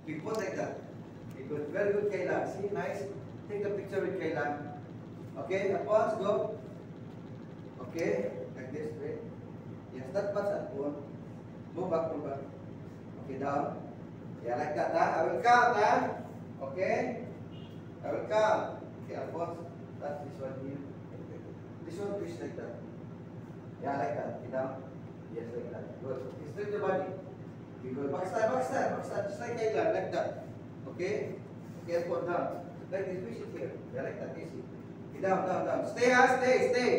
We put like that. Okay, good. Very good, Kayla. See, nice. Take a picture with Kayla. Okay, upwards, go. Okay, like this, right? Yes, that much upward. Move back, move back. Okay, down. Yeah, like that, huh? I will count, huh? Okay? I will count. Okay, upwards. That's this one here. This one, twist like that. Yeah, like that. Okay, down. Yes, like that. Good. Okay, straight the body. Okay, good. Backside, backside, backside. Just like Kayla, like that. Okay? Okay, put down. Like this, push it here. Yeah, like that. Easy. Okay, down, down, down. Stay, huh? Stay, stay.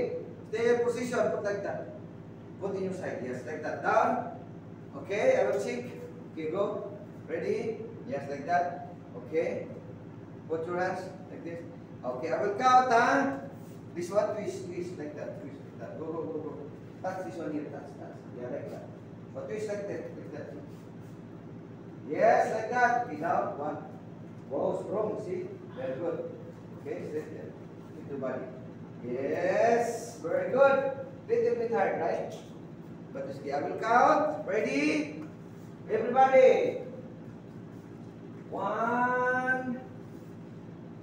Stay in position. Put like that. Put in your side. Yes, like that. Down. Okay, I will check. Okay, go. Ready? Yes, like that. Okay. Put your hands like this. Okay, I will count, huh? This one, twist, twist, like that. Twist like that. Go, go, go, go. Touch this one here. Touch, touch. Yeah, like that. But twist like that. Like that. Yes, like that. Okay, down. One. Wow, strong. See? Very good. Okay, straight there. Keep the body. Yes, very good. Little bit hard, right? But okay, I will count. Ready? Everybody. 1,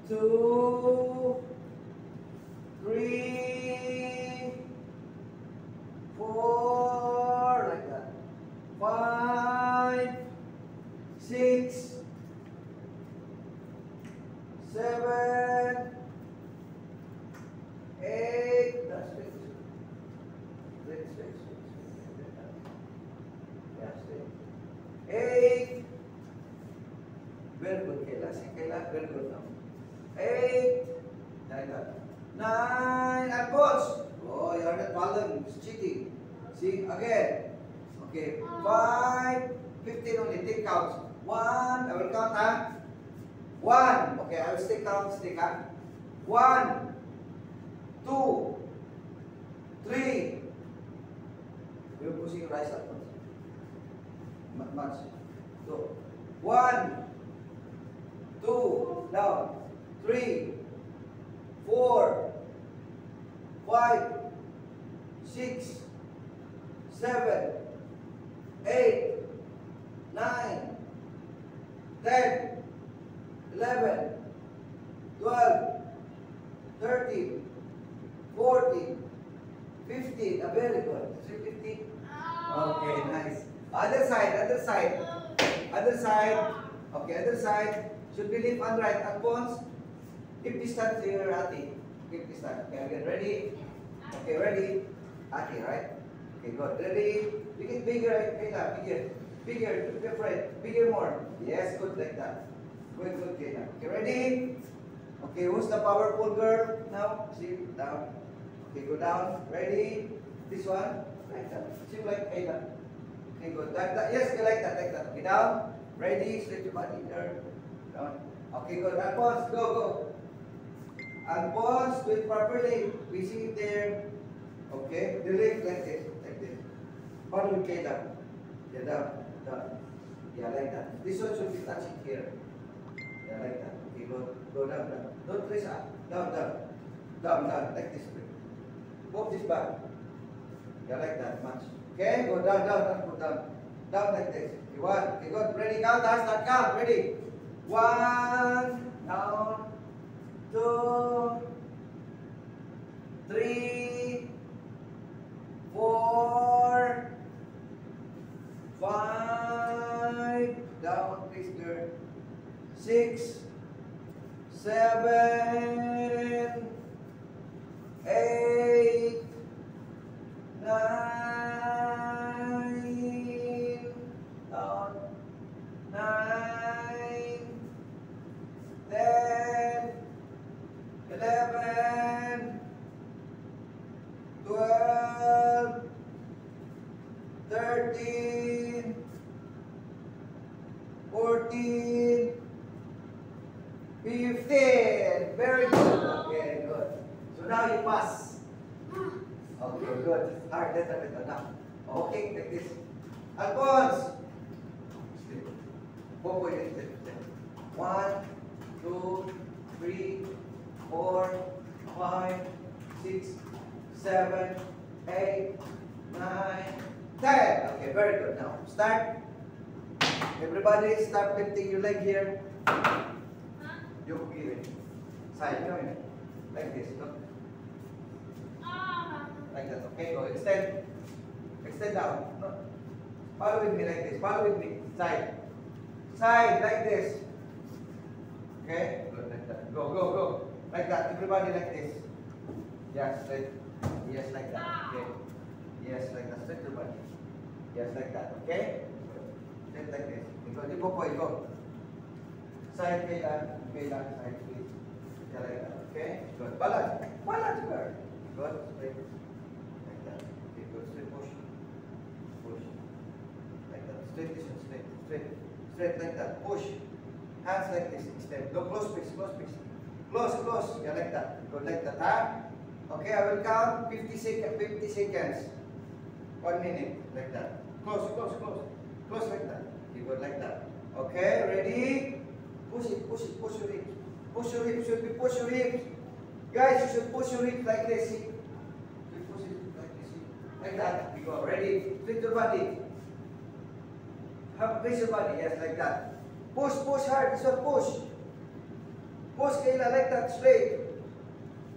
2, 3, 4, like that. 5, 6, 7, 8. That's it. Yeah, straight. 8. Very good, Kayla. See, Kayla, very good now. 8. Like that. 9. And pause. Oh, you are not following. It's cheating. See, again. Okay. 5. 15 only. Take counts. 1. I will count, huh? 1. Okay, I will stick count. Stick, huh? 1, 2, 3. You're pushing your eyes up. Much. So, 1, 2, down. 3, 4, 5, 6, 7, 8, 9, 10, 11, 12, 13, 14, 15. Very good. 15. Okay, nice. Other side, other side. Other side. Okay, other side. Should be left and right. And pawns. Keep distance to your Ati. Keep distance. Okay, again. Ready? Okay, ready? Ati, right? Okay, good. Ready? Make it bigger. Kayla, bigger. Bigger. Don't be afraid. Bigger more. Yes, good like that. Good, good, Kayla. Okay, ready? Okay, who's the powerful girl now? See, down. Okay, go down. Ready? This one. Like that. See, like Kayla. Okay, good. That. Yes, like that, like that. Okay, down. Ready? Straight your body. There. Down. Okay, good. And pause. Go, go. And pause. Do it properly. We see it there. Okay. The leg like this. Like this. Follow Kayla. Yeah, down. Down. Yeah, like that. This one should be touching here. Yeah, like that. Okay, go down, down. Don't press up. Down, down. Down, down. Like this. Move this back. Yeah, like that. Much. Okay, go down, down, down, go down. Down like this. Okay, 1. Okay, good. Ready? Count. Start count. Ready? 1. Down. 2. 3. 4. 5. Down, please, girl. 6. 7. 8. 9. Down. 9. 10. 11. 12. 13. 14. 15. Very good. Okay, good. So now you pass. Okay, good. Alright, later. Now. Okay, like this. Alphonse. 1, 2, 3, 4, 5, 6, 7, 8, 9, 10. Okay, very good. Now, start. Everybody start lifting your leg here. You give it. Side, you know it. Like this, look. Like that, okay? Go, extend. Extend down. No. Follow with me like this. Follow with me. Side. Side, like this. Okay? Good, like that. Go, go, go. Like that. Everybody like this. Yes, like, yes, like that. Okay. Yes, like that. Straight your body. Yes, like that. Okay? Straight like this. Go, di po po, go. Side, kailan, side, please. Yeah, like that. Okay? Good. Balance. Balance, girl. Good. Straight. Like that. Okay, good. Straight, push. Push. Like that. Straight, this one, straight. Straight. Straight like that. Push. Hands like this. Extend. No, close, please. Close, please. Close, close. Yeah, like that. Go like that, huh? Okay, I will count 50 seconds. 1 minute. Like that. Close, close, close. Close like that. You go like that. Okay, ready? Push it, push it, push your hips. Push your hips, should be push your hips. Guys, you should push your hips like this. See? You push it like this. See? Like that. We go. Ready? Lift your body. Raise your body. Yes, like that. Push, push hard. This one, push. Push, Kayla, like that. Straight.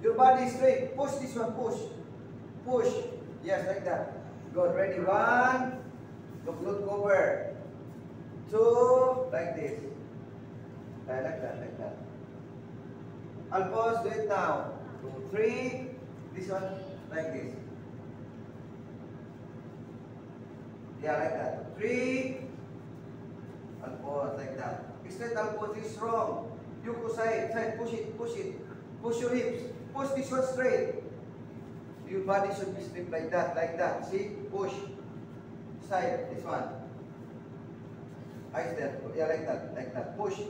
Your body is straight. Push this one, push. Push. Yes, like that. Good. Ready? 1. Look over. 2. Like this. Like that, like that. I'll pause. Do it now. 2, 3. This one, like this. Yeah, like that. 3. I'll pause like that. Straight I'll pause. This is wrong. You go side, side. Push it, push it. Push your hips. Push this one straight. Your body should be straight like that, like that. See? Push. Side, this one. Eyes there. Yeah, like that, like that. Push.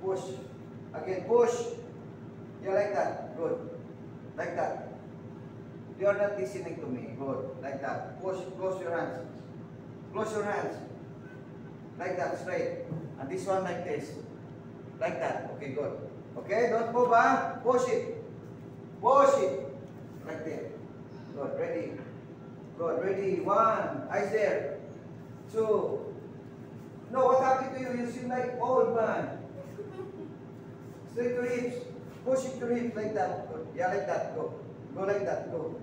Push. Again, push. Yeah, like that. Good. Like that. You are not listening to me. Good. Like that. Push. Close your hands. Close your hands. Like that, straight. And this one like this. Like that. Okay, good. Okay, don't move, huh? Push it. Push it. Like that. Good. Ready. Good. Ready. 1. Eyes there. 2. No, what happened to you? You seem like old man. Straight your hips. Push it to hips like that. Good. Yeah, like that. Go. Go like that. Go.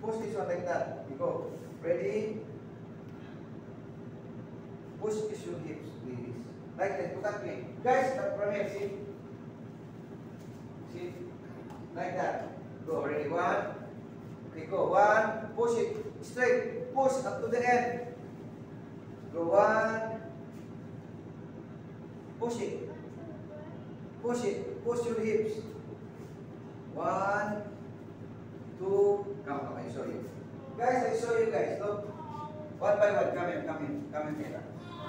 Push this one like that. You go. Ready? Push this your hips, please. Like that. Look at me. Guys, from here, see? See? Like that. Go. Ready? 1. Okay, go. 1. Push it. Straight. Push up to the end. Go. 1. Push it. Push it. Push your hips. 1, 2. Come, I show you. Guys, I show you guys. Look. One by one. Come in, come in. Come in here.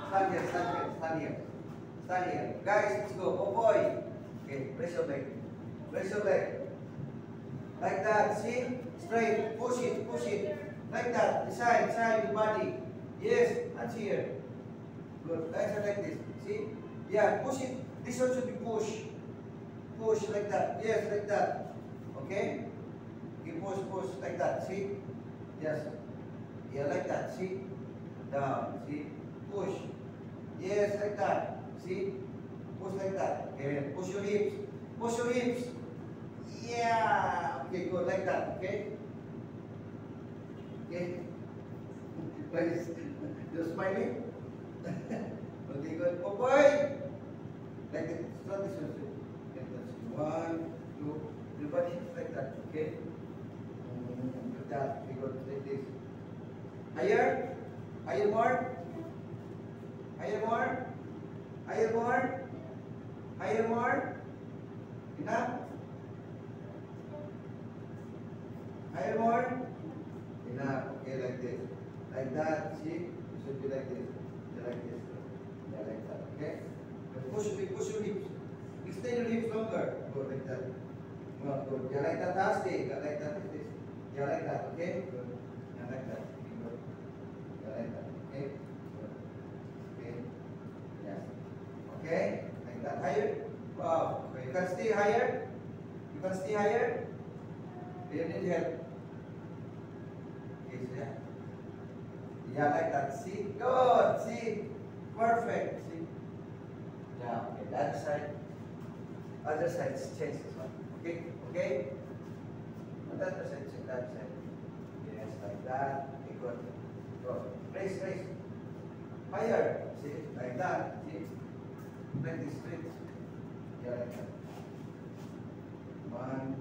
Stand here, stand here, stand here. Stand here. Guys, let's go. Oh boy. Okay, press your leg. Press your leg. Like that. See? Straight. Push it, push it. Like that. Side, side, your body. Yes, hands here. Good. Guys are like this. See? Yeah, push it. This one should be push. Push like that. Yes, like that. Okay? You push, push like that. See? Yes. Yeah, like that. See? Down. See? Push. Yes, like that. See? Push like that. Okay. Push your hips. Push your hips. Yeah. Okay, good. Like that. Okay? Okay? Guys, you're smiling? Okay, good. Oh boy! Like that. Start this one. Like that. 1, 2. Everybody hits like that. Okay? Like that. Okay, good. Like this. Higher? Higher more? Higher more? Higher more? Higher more? Enough? Higher more? Enough. Okay, like this. Like that. See? You should be like this. Like this. Yeah, like that. Okay? Push your hips. Extend your hips longer. Go like that. Go, go. Yeah, like that. That's it. Yeah, like that. Like this. Yeah, like that. Okay? Good. Yeah, like that. Good. Yeah, like that. Okay? Good. Okay? Yes. Okay? Like that. Higher? Wow. Okay. You can stay higher? You can stay higher? Do you need help? Yes, yeah. Yeah, like that. See? Good. See? Perfect. See? Now, okay, the other side. Other side, change this one. Okay, okay? On the other side, change that side. Yes, like that. Okay, good. Go. Raise, raise. Higher. See, like that. See? Like this, straight. Yeah, like that. 1,